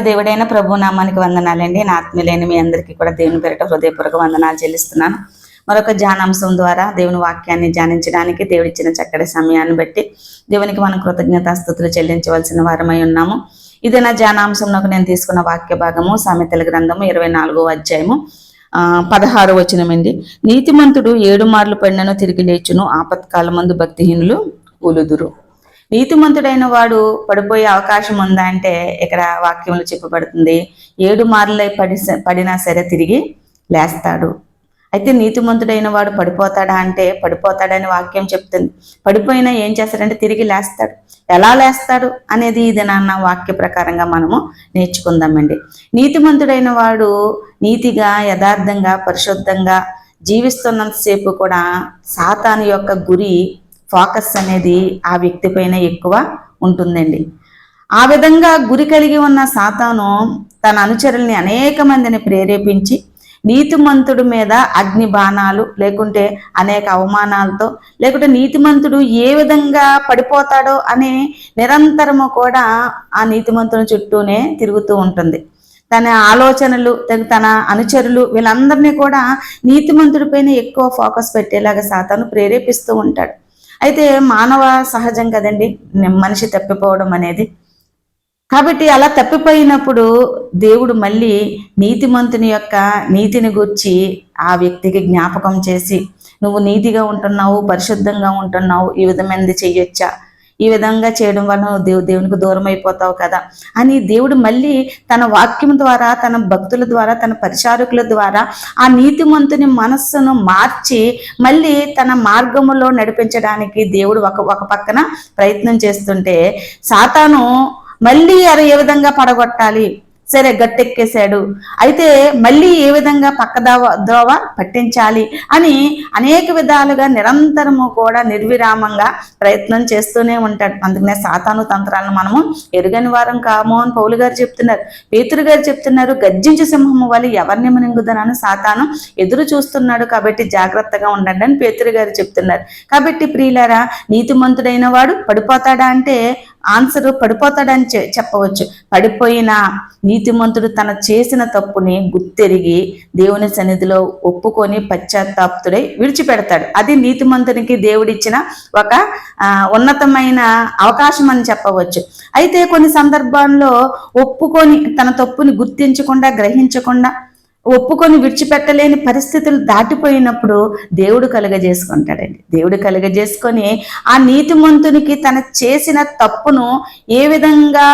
దేవుడైన ప్రభు నామానికి వందనాలండి. నా ఆత్మీయులైన మీ అందరికీ కూడా దేవుని పేరిట హృదయపూర్వక వందనాలు చెల్లిస్తున్నాను. మరొక ధ్యానాంశం ద్వారా దేవుని వాక్యాన్ని ధ్యానించడానికి దేవుడిచ్చిన చక్కటి సమయాన్ని బట్టి దేవునికి మనం కృతజ్ఞతాస్తుతులు చెల్లించవలసిన వారమై ఉన్నాము. ఇది నా ధ్యానాంశంలో నేను తీసుకున్న వాక్య భాగము సామెతల గ్రంథము 24వ అధ్యాయము 16వ వచనమండి. నీతిమంతుడు 7 మార్లు పడినను తిరిగి లేచును, ఆపత్కాలమందు భక్తిహీనులు కూలుదురు. నీతిమంతుడైన వాడు పడిపోయే అవకాశం ఉందా అంటే ఇక్కడ వాక్యంలో చెప్పబడుతుంది 7 మార్లు పడినా సరే తిరిగి లేస్తాడు. అయితే నీతిమంతుడైన వాడు పడిపోతాడా అంటే పడిపోతాడని వాక్యం చెప్తుంది. పడిపోయినా ఏం చేస్తాడంటే తిరిగి లేస్తాడు. ఎలా లేస్తాడు అనేది ఇది నాన్న వాక్య ప్రకారంగా మనము నేర్చుకుందామండి. నీతిమంతుడైన వాడు నీతిగా, యథార్థంగా, పరిశుద్ధంగా జీవిస్తున్నంతసేపు కూడా సాతాను యొక్క గురి, ఫోకస్ అనేది ఆ వ్యక్తి పైన ఎక్కువ ఉంటుందండి. ఆ విధంగా గురి కలిగి ఉన్న సాతాను తన అనుచరుల్ని అనేక మందిని ప్రేరేపించి నీతిమంతుడి మీద అగ్ని బాణాలు, లేకుంటే అనేక అవమానాలతో, లేకుంటే నీతిమంతుడు ఏ విధంగా పడిపోతాడో అని నిరంతరము కూడా ఆ నీతిమంతుని చుట్టూనే తిరుగుతూ ఉంటుంది. తన ఆలోచనలు, తన అనుచరులు వీళ్ళందరినీ కూడా నీతిమంతుడి పైన ఎక్కువ ఫోకస్ పెట్టేలాగా సాతాను ప్రేరేపిస్తూ ఉంటాడు. అయితే మానవ సహజం కదండి మనిషి తప్పిపోవడం అనేది. కాబట్టి అలా తప్పిపోయినప్పుడు దేవుడు మళ్ళీ నీతిమంతుని యొక్క నీతిని గూర్చి ఆ వ్యక్తికి జ్ఞాపకం చేసి, నువ్వు నీతిగా ఉంటున్నావు, పరిశుద్ధంగా ఉంటున్నావు, ఈ విధమైనది చెయ్యొచ్చా, ఈ విధంగా చేయడం వల్ల దేవునికి దూరం అయిపోతావు కదా అని దేవుడు మళ్ళీ తన వాక్యం ద్వారా, తన భక్తుల ద్వారా, తన పరిచారకుల ద్వారా ఆ నీతిమంతుని మనస్సును మార్చి మళ్ళీ తన మార్గములో నడిపించడానికి దేవుడు ఒక పక్కన ప్రయత్నం చేస్తుంటే సాతాను మళ్ళీ ఏ విధంగా పడగొట్టాలి, సరే గట్టెక్కేశాడు, అయితే మళ్ళీ ఏ విధంగా ద్రోవ పట్టించాలి అని అనేక విధాలుగా నిరంతరము కూడా నిర్విరామంగా ప్రయత్నం చేస్తూనే ఉంటాడు. అందుకనే సాతాను తంత్రాలను మనము ఎరుగని వారం కాము అని పౌలు గారు చెప్తున్నారు. పేతురు గారు చెప్తున్నారు, గర్జించు సింహము వల్ల ఎవరిని మింగుదనని సాతాను ఎదురు చూస్తున్నాడు, కాబట్టి జాగ్రత్తగా ఉండండి అని పేతురు గారు చెప్తున్నారు. కాబట్టి ప్రియులారా, నీతిమంతుడైన వాడు పడిపోతాడా అంటే ఆన్సర్ పడిపోతాడని చెప్పవచ్చు. పడిపోయిన నీతిమంతుడు తన చేసిన తప్పుని గుర్తెరిగి దేవుని సన్నిధిలో ఒప్పుకొని పశ్చాత్తాప్తుడై విడిచిపెడతాడు. అది నీతిమంతునికి దేవుడిచ్చిన ఒక ఉన్నతమైన అవకాశం అని చెప్పవచ్చు. అయితే కొన్ని సందర్భాల్లో ఒప్పుకొని తన తప్పుని గుర్తించకుండా, గ్రహించకుండా, ఒప్పుకొని విడిచిపెట్టలేని పరిస్థితులు దాటిపోయినప్పుడు దేవుడు కలుగజేసుకుంటాడండి. దేవుడు కలుగజేసుకొని ఆ నీతిమంతునికి తన చేసిన తప్పును ఏ విధంగా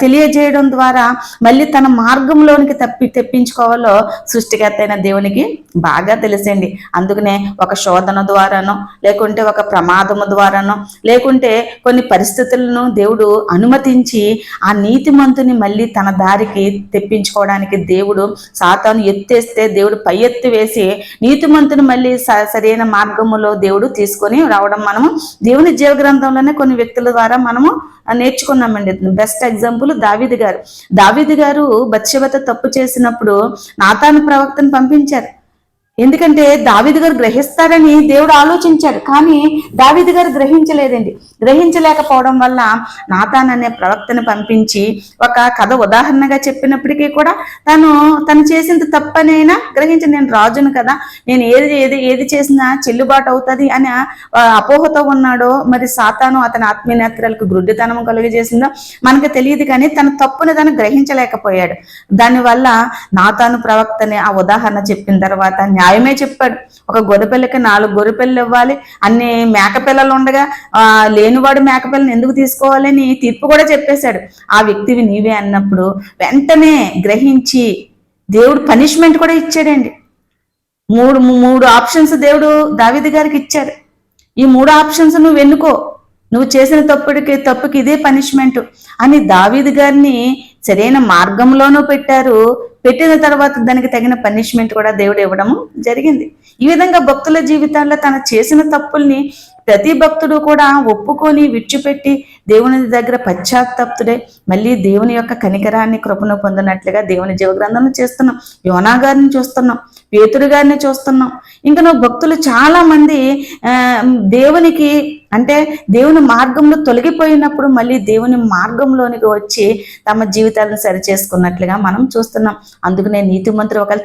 తెలియజేయడం ద్వారా మళ్ళీ తన మార్గంలోనికి తెప్పించుకోవాలో సృష్టికర్త అయిన దేవునికి బాగా తెలుసండి. అందుకనే ఒక శోధన ద్వారానో, లేకుంటే ఒక ప్రమాదము ద్వారానో, లేకుంటే కొన్ని పరిస్థితులను దేవుడు అనుమతించి ఆ నీతిమంతుని మళ్ళీ తన దారికి తెప్పించుకోవడానికి దేవుడు సాతాను ఎత్తేస్తే దేవుడు పై ఎత్తి వేసి నీతిమంతుని మళ్ళీ సరైన మార్గములో దేవుడు తీసుకొని రావడం మనము దేవుని జీవ గ్రంథంలోనే కొన్ని వ్యక్తుల ద్వారా మనము నేర్చుకున్నామండి. బెస్ట్ ఎగ్జాంపుల్ దావీదు గారు బత్షెబతో తప్పు చేసినప్పుడు నాతాను ప్రవక్తను పంపించారు. ఎందుకంటే దావీదు గారు గ్రహిస్తారని దేవుడు ఆలోచించాడు, కానీ దావీదు గారు గ్రహించలేదండి. గ్రహించలేకపోవడం వల్ల నాతాన్ అనే ప్రవక్తను పంపించి ఒక కథ ఉదాహరణగా చెప్పినప్పటికీ కూడా తను చేసిన తప్పనైనా గ్రహించి, నేను రాజును కదా, నేను ఏది చేసినా చెల్లుబాటు అవుతుంది అని అపోహతో ఉన్నాడో, మరి సాతాను అతని ఆత్మీయనేత్రాలకు గ్రుడ్డితనం కలుగజేసిందో మనకు తెలియదు, కానీ తన తప్పుని తను గ్రహించలేకపోయాడు. దానివల్ల నాతాను ప్రవక్తని ఆ ఉదాహరణ చెప్పిన తర్వాత న్యాయమే చెప్పాడు. ఒక గొర్రెపిల్లకి 4 గొర్రెపిల్లలు ఇవ్వాలి, అన్ని మేకపిల్లలు ఉండగా లేనివాడు మేకపిల్లని ఎందుకు తీసుకోవాలని తీర్పు కూడా చెప్పేశాడు. ఆ వ్యక్తివి నీవే అన్నప్పుడు వెంటనే గ్రహించి దేవుడు పనిష్మెంట్ కూడా ఇచ్చాడండి. మూడు ఆప్షన్స్ దేవుడు దావీదు గారికి ఇచ్చాడు. ఈ 3 ఆప్షన్స్ నువ్వు ఎన్నుకో, నువ్వు చేసిన తప్పుకి ఇదే పనిష్మెంట్ అని దావీదు గారిని సరైన మార్గంలోనూ పెట్టిన తర్వాత దానికి తగిన పనిష్మెంట్ కూడా దేవుడు ఇవ్వడము జరిగింది. ఈ విధంగా భక్తుల జీవితాల్లో తన చేసిన తప్పుల్ని ప్రతి భక్తుడు కూడా ఒప్పుకొని విడిచిపెట్టి దేవుని దగ్గర పశ్చాత్తాప్తుడే మళ్ళీ దేవుని యొక్క కనికరాన్ని కృపను పొందినట్లుగా దేవుని జీవగ్రంథంలో చేస్తున్నాం. యోనా గారిని చూస్తున్నాం, పేతురు గారిని చూస్తున్నాం. ఇంకా నువ్వు భక్తులు చాలా మంది దేవునికి అంటే దేవుని మార్గంలో తొలగిపోయినప్పుడు మళ్ళీ దేవుని మార్గంలోనికి వచ్చి తమ జీవితాలను సరిచేసుకున్నట్లుగా మనం చూస్తున్నాం. అందుకనే నీతిమంతులు ఒకవేళ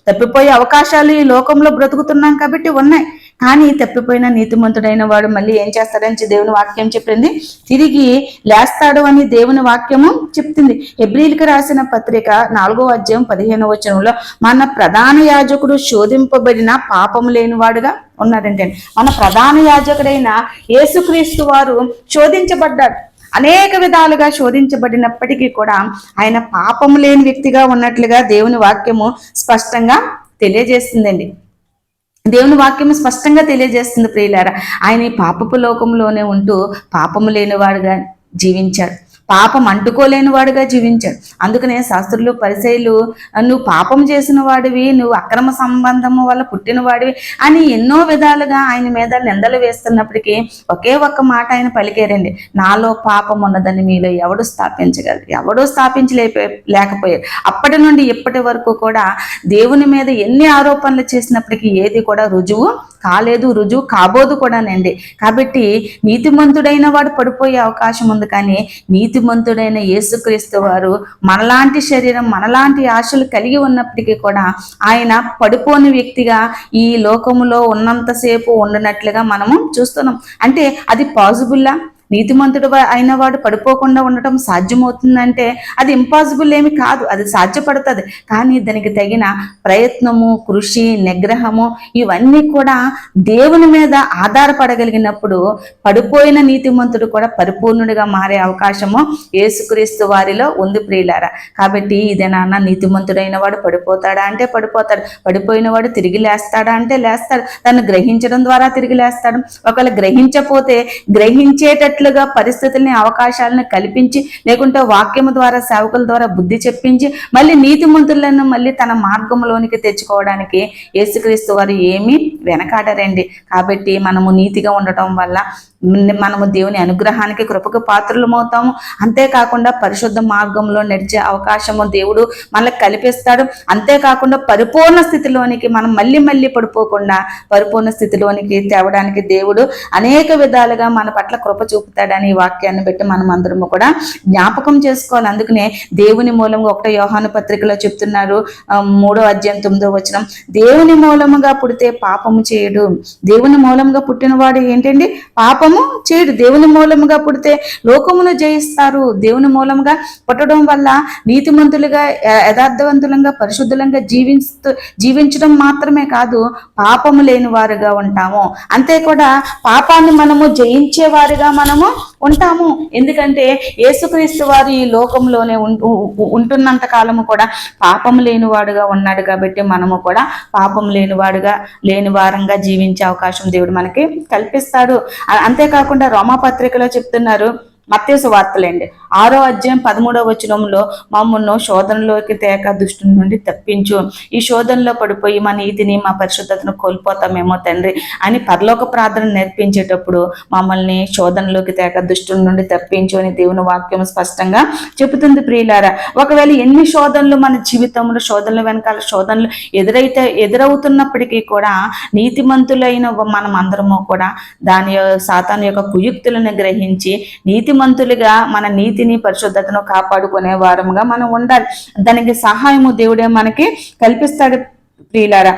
తప్పిపోయే అవకాశాలు ఈ లోకంలో బ్రతుకుతున్నాం కాబట్టి ఉన్నాయి. కానీ తప్పిపోయిన నీతిమంతుడైన వాడు మళ్ళీ ఏం చేస్తాడని దేవుని వాక్యం చెప్పింది, తిరిగి లేస్తాడు అని దేవుని వాక్యము చెప్తుంది. హెబ్రీయులకు రాసిన పత్రిక 4వ అధ్యాయం 15వ వచనంలో మన ప్రధాన యాజకుడు శోధింపబడిన పాపము లేనివాడుగా ఉన్నాడంటే, మన ప్రధాన యాజకుడైన యేసుక్రీస్తు వారు శోధించబడ్డాడు. అనేక విధాలుగా శోధించబడినప్పటికీ కూడా ఆయన పాపము లేని వ్యక్తిగా ఉన్నట్లుగా దేవుని వాక్యము స్పష్టంగా తెలియజేస్తుందండి. దేవుని వాక్యం స్పష్టంగా తెలియజేస్తుంది ప్రియులారా. ఆయన ఈ పాపపు లోకంలోనే ఉంటూ పాపము లేనివాడుగా జీవించాడు, పాపం అంటుకోలేని వాడుగా జీవించాడు. అందుకనే శాస్త్రులు పరిసయ్యులు నువ్వు పాపం చేసిన వాడివి, నువ్వు అక్రమ సంబంధము వల్ల పుట్టిన వాడివి అని ఎన్నో విధాలుగా ఆయన మీద నిందలు వేస్తున్నప్పటికీ ఒకే ఒక్క మాట ఆయన పలికారండి, నాలో పాపం ఉన్నదని మీలో ఎవడు స్థాపించగలరు? ఎవడూ లేకపోయారు. అప్పటి నుండి ఇప్పటి వరకు కూడా దేవుని మీద ఎన్ని ఆరోపణలు చేసినప్పటికీ ఏది కూడా రుజువు కాలేదు, రుజువు కాబోదు కూడానండి. కాబట్టి నీతిమంతుడైన వాడు పడిపోయే అవకాశం ఉంది, కానీ నీతిమంతుడైన యేసుక్రీస్తు వారు మనలాంటి శరీరం, మనలాంటి ఆశలు కలిగి ఉన్నప్పటికీ కూడా ఆయన పడిపోని వ్యక్తిగా ఈ లోకములో ఉన్నంతసేపు ఉండనట్లుగా మనము చూస్తున్నాం. అంటే అది పాసిబుల్లా? నీతిమంతుడు అయిన వాడు పడిపోకుండా ఉండటం సాధ్యమవుతుందంటే అది ఇంపాసిబుల్ ఏమి కాదు, అది సాధ్యపడుతుంది. కానీ దానికి తగిన ప్రయత్నము, కృషి, నిగ్రహము ఇవన్నీ కూడా దేవుని మీద ఆధారపడగలిగినప్పుడు పడిపోయిన నీతిమంతుడు కూడా పరిపూర్ణుడిగా మారే అవకాశము యేసుక్రీస్తు వారిలో ఉంది ప్రియులారా. కాబట్టి ఇదేనా నీతిమంతుడైన వాడు పడిపోతాడా అంటే పడిపోతాడు, పడిపోయిన వాడు తిరిగి లేస్తాడా అంటే లేస్తాడు, తను గ్రహించడం ద్వారా తిరిగి లేస్తాడు. ఒకవేళ గ్రహించపోతే గ్రహించేటట్టు పరిస్థితుల్ని, అవకాశాలను కల్పించి, లేకుంటే వాక్యము ద్వారా, సేవకుల ద్వారా బుద్ధి చెప్పించి మళ్ళీ నీతిమంతులను మళ్ళీ తన మార్గంలోనికి తెచ్చుకోవడానికి యేసుక్రీస్తు వారు ఏమీ వెనకాడరండి. కాబట్టి మనము నీతిగా ఉండటం వల్ల మనము దేవుని అనుగ్రహానికి, కృపకు పాత్రలమవుతాము. అంతేకాకుండా పరిశుద్ధ మార్గంలో నడిచే అవకాశము దేవుడు మనకు కల్పిస్తాడు. అంతేకాకుండా పరిపూర్ణ స్థితిలోనికి మనం మళ్ళీ పడిపోకుండా పరిపూర్ణ స్థితిలోనికి తేవడానికి దేవుడు అనేక విధాలుగా మన పట్ల కృప చూపుతాడని ఈ వాక్యాన్ని బట్టి మనం అందరము కూడా జ్ఞాపకం చేసుకోవాలి. అందుకనే దేవుని మూలంగా 1 యోహాను పత్రికలో చెప్తున్నారు, 3వ అధ్యాయం 9వ వచనం, దేవుని మూలముగా పుడితే పాపము చేయడు. దేవుని మూలంగా పుట్టినవాడు ఏంటండి? పాపము చేయడు. దేవుని మూలముగా పుడితే లోకమును జయిస్తారు. దేవుని మూలముగా పుట్టడం వల్ల నీతిమంతులుగా, యథార్థవంతులంగా, పరిశుద్ధులంగా జీవించడం మాత్రమే కాదు, పాపము లేని వారుగా ఉంటాము. అంతే కూడా పాపాన్ని మనము జయించే వారుగా మనము ఉంటాము. ఎందుకంటే యేసుక్రీస్తు వారు ఈ లోకంలోనే ఉంటున్నంత కాలము కూడా పాపము లేనివాడుగా ఉన్నాడు. కాబట్టి మనము కూడా పాపం లేని వారంగా జీవించే అవకాశం దేవుడు మనకి కల్పిస్తాడు. అంతేకాకుండా రోమాపత్రికలో చెప్తున్నారు, మత్తయి సువార్తలండి 6వ అధ్యాయం 13వ వచనంలో, మమ్మల్ని శోధనలోకి తేక దుష్టుని నుండి తప్పించు, ఈ శోధనలో పడిపోయి మా నీతిని, మా పరిశుద్ధతను కోల్పోతామేమో తండ్రి అని పరలోక ప్రార్థన నేర్పించేటప్పుడు మమ్మల్ని శోధనలోకి తేక దుష్టుని నుండి తప్పించు అని దేవుని వాక్యం స్పష్టంగా చెబుతుంది ప్రియులారా. ఒకవేళ ఎన్ని శోధనలు మన జీవితంలో, శోధనల వెనకాల శోధనలు ఎదురవుతున్నప్పటికీ కూడా నీతిమంతులైన మనం అందరము కూడా సాతాను యొక్క కుయుక్తులను గ్రహించి నీతిమంతులుగా మన నీతిని, పరిశుద్ధతను కాపాడుకునే వారముగా మనం ఉండాలి. దానికి సహాయము దేవుడే మనకి కల్పిస్తాడు ప్రియులారా.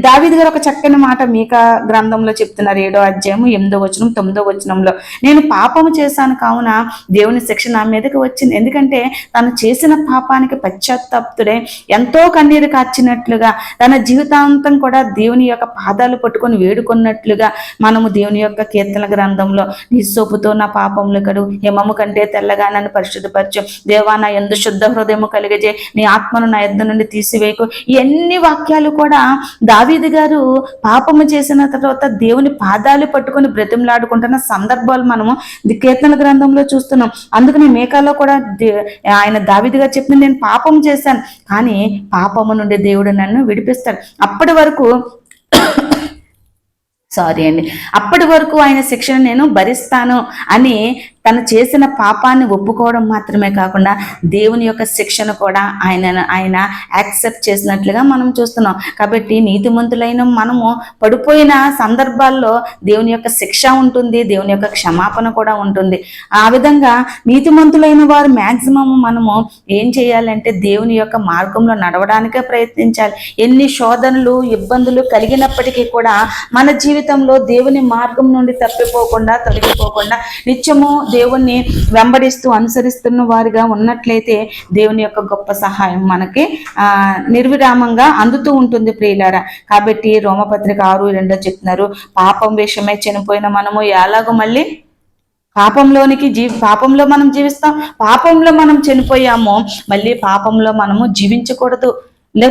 దావీదు గారు ఒక చక్కని మాట మీకా గ్రంథంలో చెప్తున్నారు, 7వ అధ్యాయము 8వ వచనం 9వ వచనంలో, నేను పాపము చేశాను కావున దేవుని శిక్ష నా మీదకి వచ్చింది. ఎందుకంటే తను చేసిన పాపానికి పశ్చాత్తాప్తుడే ఎంతో కన్నీరు కార్చినట్లుగా, తన జీవితాంతం కూడా దేవుని యొక్క పాదాలు పట్టుకొని వేడుకున్నట్లుగా మనము దేవుని యొక్క కీర్తన గ్రంథంలో, నీ సోపుతో నా పాపములు కడు, హిమము కంటే తెల్లగా నన్ను పరిశుద్ధపరచు, దేవా నా యందు శుద్ధ హృదయము కలిగజే, నీ ఆత్మను నా యొద్ద నుండి తీసివేయకు, ఎన్ని వాక్యాలు కూడా దావీదు గారు పాపము చేసిన తర్వాత దేవుని పాదాలు పట్టుకొని బ్రతిమలాడుకుంటున్న సందర్భాలు మనము కీర్తన గ్రంథంలో చూస్తున్నాం. అందుకని మీకాలో కూడా ఆయన దావీదు గారు చెప్పింది, నేను పాపం చేశాను కానీ పాపము నుండి దేవుడు నన్ను విడిపిస్తాడు. అప్పటి వరకు సారీ అండి, అప్పటి వరకు ఆయన శిక్షను నేను భరిస్తాను అని తను చేసిన పాపాన్ని ఒప్పుకోవడం మాత్రమే కాకుండా దేవుని యొక్క శిక్షను కూడా ఆయన యాక్సెప్ట్ చేసినట్లుగా మనం చూస్తున్నాం. కాబట్టి నీతిమంతులైన మనము పడిపోయిన సందర్భాల్లో దేవుని యొక్క శిక్ష ఉంటుంది, దేవుని యొక్క క్షమాపణ కూడా ఉంటుంది. ఆ విధంగా నీతిమంతులైన వారు మ్యాక్సిమం మనము ఏం చేయాలంటే దేవుని యొక్క మార్గంలో నడవడానికే ప్రయత్నించాలి. ఎన్ని శోధనలు ఇబ్బందులు కలిగినప్పటికీ కూడా మన జీవితంలో దేవుని మార్గం నుండి తప్పిపోకుండా తొలగిపోకుండా నిత్యము దేవుణ్ణి వెంబడిస్తూ అనుసరిస్తున్న వారిగా ఉన్నట్లయితే దేవుని యొక్క గొప్ప సహాయం మనకి నిర్విరామంగా అందుతూ ఉంటుంది ప్రియులారా. కాబట్టి రోమపత్రిక 6:2 చెప్తున్నారు, పాపం విషయమై చనిపోయిన మనము ఎలాగో మళ్ళీ పాపంలో మనం జీవిస్తాం, పాపంలో మనం చనిపోయాము, మళ్ళీ పాపంలో మనము జీవించకూడదు.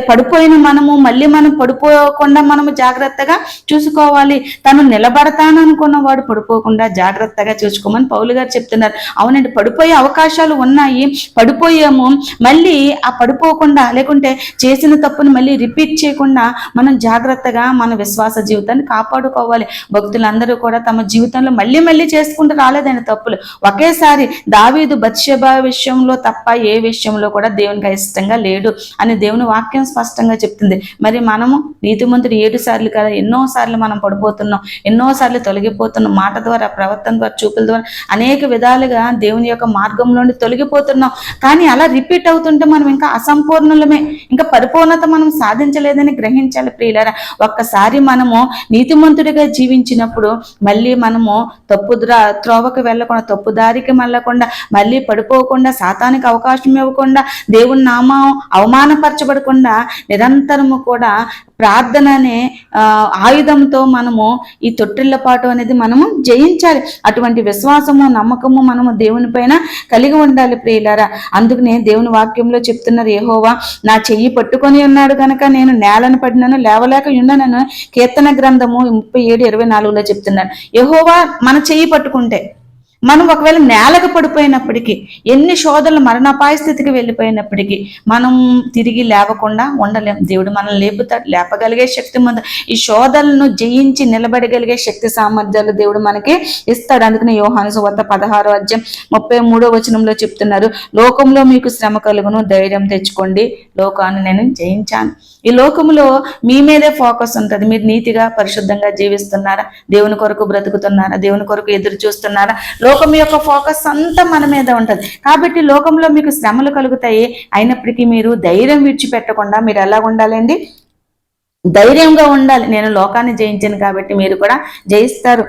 పడిపోయిన మనము మళ్ళీ మనం పడిపోకుండా మనము జాగ్రత్తగా చూసుకోవాలి. తను నిలబడతాననుకున్న వాడు పడిపోకుండా జాగ్రత్తగా చూసుకోమని పౌలు గారు చెప్తున్నారు. అవునండి, పడిపోయే అవకాశాలు ఉన్నాయి, పడిపోయాము, మళ్ళీ ఆ పడిపోకుండా లేకుంటే చేసిన తప్పుని మళ్ళీ రిపీట్ చేయకుండా మనం జాగ్రత్తగా మన విశ్వాస జీవితాన్ని కాపాడుకోవాలి. భక్తులందరూ కూడా తమ జీవితంలో మళ్ళీ చేసుకుంటూ రాలేదని తప్పులు. ఒకేసారి దావీదు బత్షెబా విషయంలో తప్ప ఏ విషయంలో కూడా దేవునికి ఇష్టంగా లేడు అని దేవుని వాక్యం స్పష్టంగా చెప్తుంది. మరి మనము నీతిమంతుడు 7 సార్లు కదా, ఎన్నోసార్లు మనం పడిపోతున్నాం, ఎన్నోసార్లు తొలగిపోతున్నాం, మాట ద్వారా, ప్రవర్తన ద్వారా, చూపుల ద్వారా అనేక విధాలుగా దేవుని యొక్క మార్గంలోని తొలగిపోతున్నాం. కానీ అలా రిపీట్ అవుతుంటే మనం ఇంకా అసంపూర్ణులమే, ఇంకా పరిపూర్ణత మనం సాధించలేదని గ్రహించాలి ప్రియులారా. ఒక్కసారి మనము నీతిమంతుడిగా జీవించినప్పుడు మళ్ళీ మనము త్రోవకు వెళ్ళకుండా, తప్పు దారికి మళ్ళకుండా, మళ్ళీ పడిపోకుండా, సాతానికి అవకాశం ఇవ్వకుండా, దేవుని నామం అవమానపరచబడకుండా నిరంతరము కూడా ప్రార్థన అనే ఆయుధంతో మనము ఈ తొట్టిళ్లపాటు అనేది మనము జయించాలి. అటువంటి విశ్వాసము, నమ్మకము మనము దేవుని పైన కలిగి ఉండాలి ప్రియులారా. అందుకనే దేవుని వాక్యంలో చెప్తున్నారు, యెహోవా నా చెయ్యి పట్టుకొని ఉన్నాడు కనుక నేను నేలను పడినను లేవలేక ఉన్నానని కీర్తన గ్రంథము 37:24 చెప్తున్నాడు. యెహోవా మన చెయ్యి పట్టుకుంటే మనం ఒకవేళ నేలకు పడిపోయినప్పటికీ, ఎన్ని శోధనలు మరణాపాయ స్థితికి వెళ్ళిపోయినప్పటికీ మనం తిరిగి లేవకుండా ఉండలేం. దేవుడు మనల్ని లేపగలిగే శక్తి ముందు, ఈ శోధనలను జయించి నిలబడగలిగే శక్తి సామర్థ్యాలు దేవుడు మనకి ఇస్తాడు. అందుకని యోహాను సువార్త 16:33 చెప్తున్నారు, లోకంలో మీకు శ్రమ కలుగును, ధైర్యం తెచ్చుకోండి, లోకాన్ని నేను జయించాను. ఈ లోకంలో మీ మీదే ఫోకస్ ఉంటుంది. మీరు నీతిగా పరిశుద్ధంగా జీవిస్తున్నారా, దేవుని కొరకు బ్రతుకుతున్నారా, దేవుని కొరకు ఎదురు చూస్తున్నారా, లోకం యొక్క ఫోకస్ అంతా మన మీద ఉంటుంది. కాబట్టి లోకంలో మీకు శ్రమలు కలుగుతాయి, అయినప్పటికీ మీరు ధైర్యం విడిచిపెట్టకుండా మీరు ఎలా ఉండాలండి, ధైర్యంగా ఉండాలి. నేను లోకాన్ని జయించాను కాబట్టి మీరు కూడా జయిస్తారు.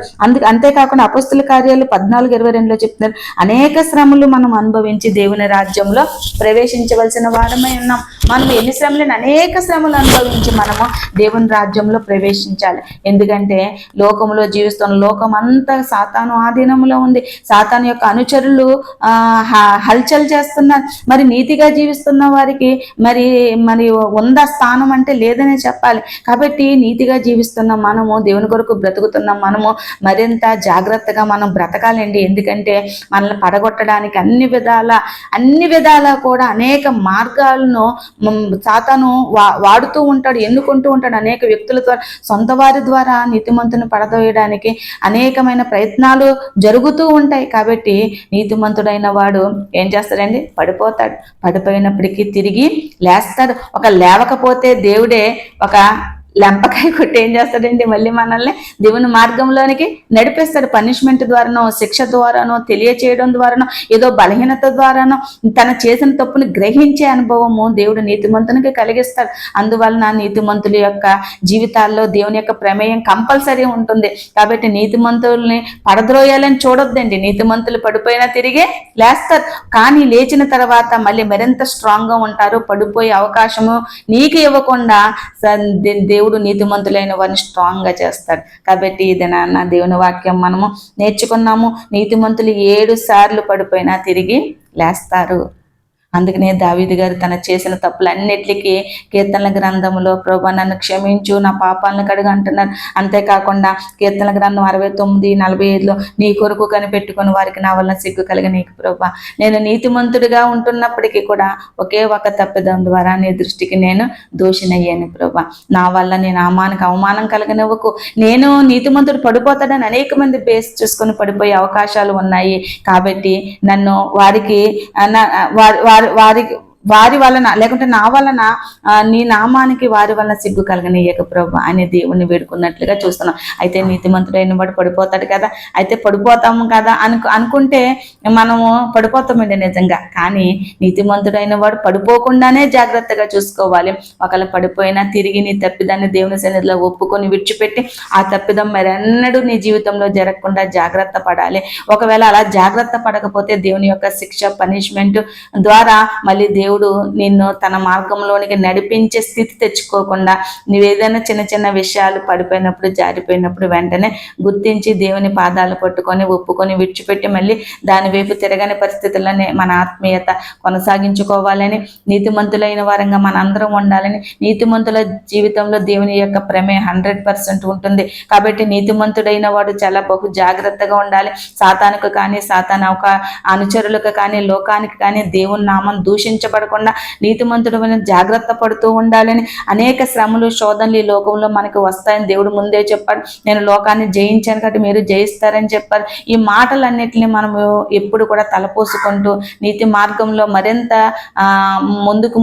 అంతేకాకుండా అపొస్తలుల కార్యాలు 14:22 చెప్తున్నారు, అనేక శ్రమలు మనం అనుభవించి దేవుని రాజ్యంలో ప్రవేశించవలసిన వారమై ఉన్నాం. మనం ఎన్ని శ్రమలను, అనేక శ్రమలు అనుభవించి మనము దేవుని రాజ్యంలో ప్రవేశించాలి. ఎందుకంటే లోకంలో జీవిస్తున్న లోకం అంతా సాతాను ఆధీనంలో ఉంది. సాతాను యొక్క అనుచరులు హల్చల్ చేస్తున్నారు. మరి నీతిగా జీవిస్తున్న వారికి మరి ఉందా స్థానం అంటే లేదనే చెప్పాలి. కాబట్టి నీతిగా జీవిస్తున్న మనము, దేవుని కొరకు బ్రతుకుతున్న మనము మరింత జాగ్రత్తగా మనం బ్రతకాలండి. ఎందుకంటే మనల్ని పడగొట్టడానికి అన్ని విధాల కూడా అనేక మార్గాలను సాతాను వాడుతూ ఉంటాడు, ఎన్నుకుంటూ ఉంటాడు. అనేక వ్యక్తుల ద్వారా, సొంత వారి ద్వారా నీతిమంతుని పడదోయడానికి అనేకమైన ప్రయత్నాలు జరుగుతూ ఉంటాయి. కాబట్టి నీతిమంతుడైన వాడు ఏం చేస్తాడండి, పడిపోతాడు. పడిపోయినప్పటికీ తిరిగి లేస్తాడు. లేవకపోతే దేవుడే ఒక లెంపకాయ కొట్టి ఏం చేస్తాడండి, మళ్ళీ మనల్ని దేవుని మార్గంలోనికి నడిపిస్తాడు. పనిష్మెంట్ ద్వారానో, శిక్ష ద్వారానో, తెలియచేయడం ద్వారానో, ఏదో బలహీనత ద్వారానో తన చేసిన తప్పుని గ్రహించే అనుభవము దేవుడు నీతిమంతునికి కలిగిస్తాడు. అందువలన నీతిమంతుల యొక్క జీవితాల్లో దేవుని యొక్క ప్రమేయం కంపల్సరీ ఉంటుంది. కాబట్టి నీతిమంతుల్ని పడద్రోయాలని చూడొద్దండి. నీతిమంతులు పడిపోయినా తిరిగే లేస్తారు, కానీ లేచిన తర్వాత మళ్ళీ మరింత స్ట్రాంగ్గా ఉంటారు. పడిపోయే అవకాశము నీకు ఇవ్వకుండా దేవుడు నీతిమంతులైన వారిని స్ట్రాంగ్గా చేస్తాడు. కాబట్టి ఇది నాన్న దేవుని వాక్యం మనము నేర్చుకున్నాము. నీతిమంతులు 7 సార్లు పడిపోయినా తిరిగి లేస్తారు. అందుకనే దావీదు గారు తన చేసిన తప్పులన్నిటికీ కీర్తనల గ్రంథంలో ప్రభా నన్ను క్షమించు, నా పాపాలను కడుగు అంటున్నారు. అంతేకాకుండా కీర్తనల గ్రంథం 69:45 నీ కొరకు కనిపెట్టుకుని వారికి నా వల్ల సిగ్గు కలిగి నీకు ప్రభా, నేను నీతిమంతుడిగా ఉంటున్నప్పటికీ కూడా ఒకే ఒక తప్పిదం ద్వారా నీ దృష్టికి నేను దోషినయ్యాను ప్రభా. నా వల్ల నీ నామానికి అవమానం కలగనివ్వకు. నేను నీతిమంతుడు పడిపోతాడని అనేక మంది బేస్ చూసుకొని పడిపోయే అవకాశాలు ఉన్నాయి. కాబట్టి నన్ను వారికి వారి వలన లేకుంటే నా వలన నీ నామానికి వారి వలన సిగ్గు కలగనీయక ప్రభు అని దేవుణ్ణి వేడుకున్నట్లుగా చూస్తున్నాం. అయితే నీతిమంతుడైన వాడు పడిపోతాడు కదా, అయితే పడిపోతాము కదా అనుకుంటే మనము పడిపోతామండి నిజంగా. కానీ నీతిమంతుడైన వాడు పడిపోకుండానే జాగ్రత్తగా చూసుకోవాలి. ఒకవేళ పడిపోయినా తిరిగి నీ తప్పిదాన్ని దేవుని సన్నిధిలో ఒప్పుకొని విడిచిపెట్టి ఆ తప్పిదం మరెన్నడూ నీ జీవితంలో జరగకుండా జాగ్రత్త పడాలి. ఒకవేళ అలా జాగ్రత్త పడకపోతే దేవుని యొక్క శిక్ష, పనిష్మెంట్ ద్వారా మళ్ళీ దేవుడు నిన్ను తన మార్గంలోనికి నడిపించే స్థితి తెచ్చుకోకుండా నువ్వేదైనా చిన్న చిన్న విషయాలు పడిపోయినప్పుడు, జారిపోయినప్పుడు వెంటనే గుర్తించి దేవుని పాదాలు పట్టుకొని ఒప్పుకొని విడిచిపెట్టి మళ్ళీ దాని వైపు తిరగని పరిస్థితుల్లోనే మన ఆత్మీయత కొనసాగించుకోవాలని, నీతిమంతులైన వారంగా మనందరం ఉండాలని. నీతిమంతుల జీవితంలో దేవుని యొక్క ప్రమేయం 100% ఉంటుంది. కాబట్టి నీతిమంతుడైన వాడు చాలా బహు జాగ్రత్తగా ఉండాలి. సాతానుకు కానీ, సాతాను అనుచరులకు కానీ, లోకానికి కానీ దేవుని నామం దూషించబడకుండా నీతిమంతుడు జాగ్రత్త పడుతూ ఉండాలని. అనేక శ్రమలు, శోధనలు ఈ లోకంలో మనకి వస్తాయని దేవుడు ముందే చెప్పాడు. నేను లోకాన్ని జయించాను కాబట్టి మీరు జయిస్తారని చెప్పారు. ఈ మాటలన్నిటిని మనము ఎప్పుడు కూడా తలపోసుకుంటూ నీతి మార్గంలో మరింత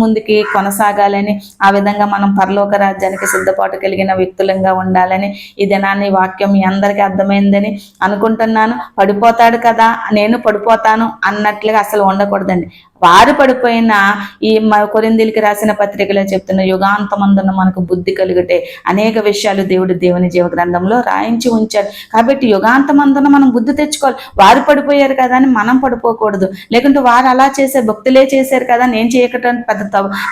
ముందుకి కొనసాగాలని, ఆ విధంగా మనం పరలోక రాజ్యానికి సిద్ధపాటు కలిగిన వ్యక్తులంగా ఉండాలని ఈ దినాన్ని వాక్యం మీ అందరికీ అర్థమైందని అనుకుంటున్నాను. పడిపోతాడు కదా, నేను పడిపోతాను అన్నట్లుగా అసలు ఉండకూడదండి. వారు పడిపోయిన ఈ కొరింథీయులకు రాసిన పత్రికలో చెప్తున్న యుగాంతమందున మనకు బుద్ధి కలుగుటే అనేక విషయాలు దేవుడు దేవుని జీవ గ్రంథంలో రాయించి ఉంచాడు. కాబట్టి యుగాంతమందున మనం బుద్ధి తెచ్చుకోవాలి. వారు పడిపోయారు కదా అని మనం పడిపోకూడదు. లేకుంటే వారు అలా చేసే భక్తులే చేశారు కదా నేను చేయకటం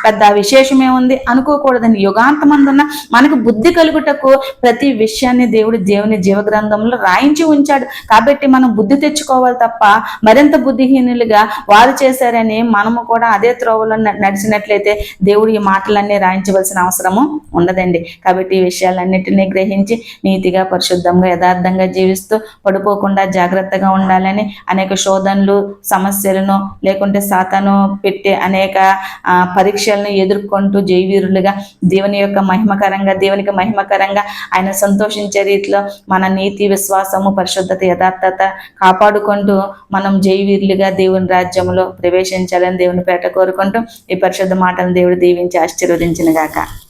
పెద్ద విశేషమే ఉంది అనుకోకూడదని. యుగాంతమందున మనకు బుద్ధి కలుగుటకు ప్రతి విషయాన్ని దేవుడు దేవుని జీవ గ్రంథంలో రాయించి ఉంచాడు. కాబట్టి మనం బుద్ధి తెచ్చుకోవాలి తప్ప మరింత బుద్ధిహీనులుగా వారు చేశారని మనము కూడా అదే త్రోవలో నడిచినట్లయితే దేవుడు ఈ మాటలన్నీ రాయించవలసిన అవసరము ఉండదండి. కాబట్టి ఈ విషయాలన్నిటినీ గ్రహించి నీతిగా, పరిశుద్ధంగా, యథార్థంగా జీవిస్తూ పడిపోకుండా జాగ్రత్తగా ఉండాలని, అనేక శోధనలు, సమస్యలను లేకుంటే సాతాను పెట్టే అనేక పరీక్షలను ఎదుర్కొంటూ జయవీరులుగా దేవునికి మహిమకరంగా ఆయన సంతోషించే రీతిలో మన నీతి, విశ్వాసము, పరిశుద్ధత, యథార్థత కాపాడుకుంటూ మనం జయవీరులుగా దేవుని రాజ్యంలో ప్రవేశించాలని దేవుని పేట కోరుకుంటూ ఈ పరిశుద్ధ మాటలను దేవుడు దీవించి ఆశీర్వదించును గాక.